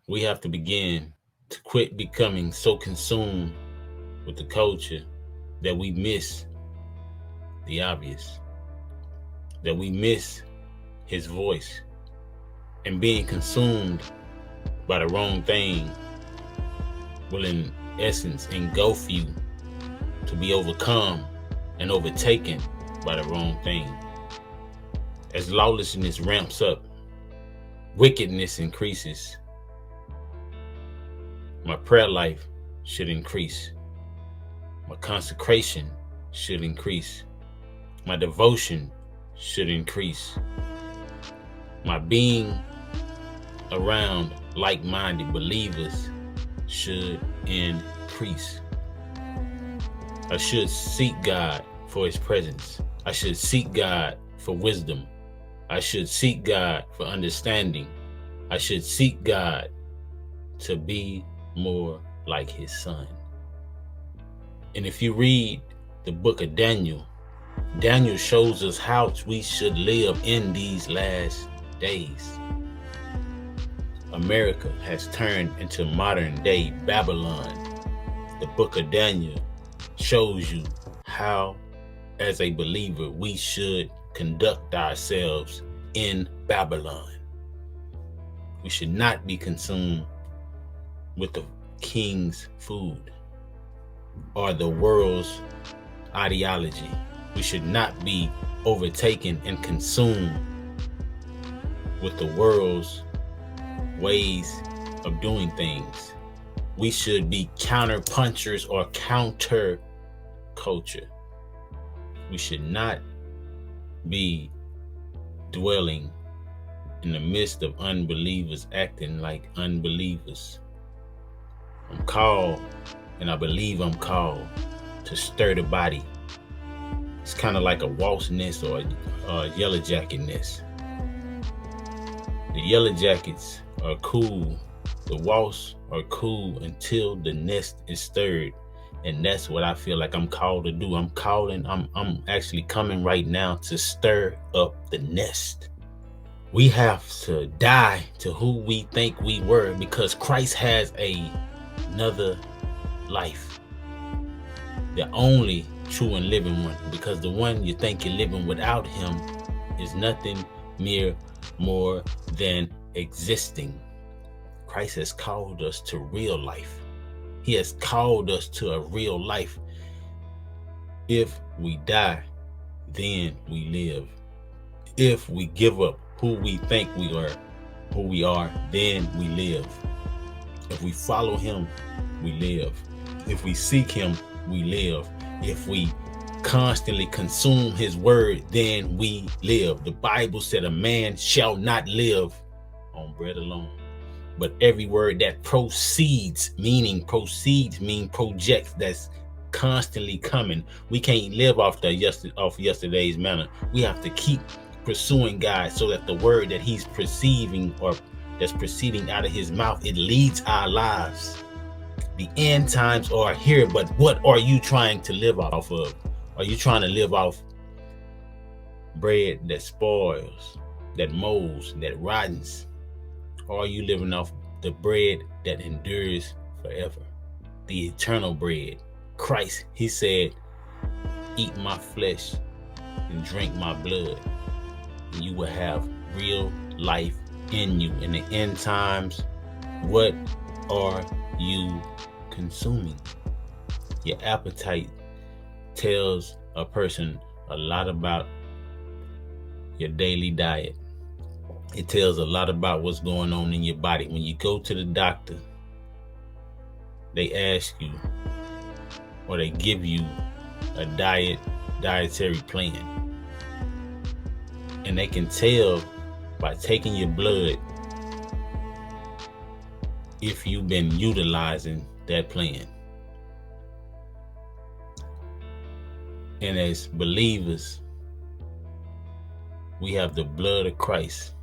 We have to begin to quit becoming so consumed with the culture that we miss the obvious, that we miss his voice. And being consumed by the wrong thing will, in essence, engulf you to be overcome and overtaken by the wrong thing. As lawlessness ramps up, wickedness increases. My prayer life should increase. My consecration should increase. My devotion should increase. My being around like-minded believers should increase. I should seek God for his presence. I should seek God for wisdom. I should seek God for understanding. I should seek God to be more like his son. And if you read the book of Daniel, Daniel shows us how we should live in these last days. America has turned into modern day Babylon. The book of Daniel shows you how, as a believer, we should conduct ourselves in Babylon. We should not be consumed with the king's food or the world's ideology. We should not be overtaken and consumed with the world's ways of doing things. We should be counter punchers or counter culture. We should not be dwelling in the midst of unbelievers acting like unbelievers. I'm called, and I believe I'm called, to stir the body. It's kind of like a wasp nest or a yellow jacket nest. The yellow jackets are cool. The wasps are cool until the nest is stirred. And that's what I feel like I'm called to do. I'm actually coming right now to stir up the nest. We have to die to who we think we were, because Christ has another life. The only true and living one, because the one you think you're living without him is nothing more than existing. Christ has called us to real life. He has called us to a real life. If we die, then we live. If we give up who we think we are, then we live. If we follow him, we live. If we seek him, we live. If we constantly consume his word, then we live. The Bible said a man shall not live on bread alone, but every word that proceeds mean projects, that's constantly coming. We can't live off yesterday's manna. We have to keep pursuing God, so that the word that he's perceiving or that's proceeding out of his mouth, it leads our lives. The end times are here, but what are you trying to live off of? Are you trying to live off bread that spoils, that molds, that rottens? Or are you living off the bread that endures forever? The eternal bread. Christ, he said, eat my flesh and drink my blood, and you will have real life in you. In the end times, what are you consuming? Your appetite tells a person a lot about your daily diet. It tells a lot about what's going on in your body. When you go to the doctor, they ask you, or they give you a dietary plan. And they can tell by taking your blood if you've been utilizing that plan. And as believers, we have the blood of Christ.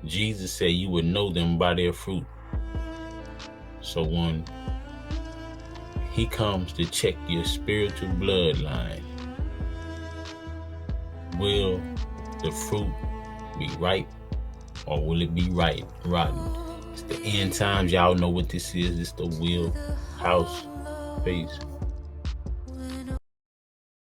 Jesus said you would know them by their fruit. So when he comes to check your spiritual bloodline, will the fruit be ripe, or will it be rotten? It's the end times. Y'all know what this is. It's the Will House. Peace.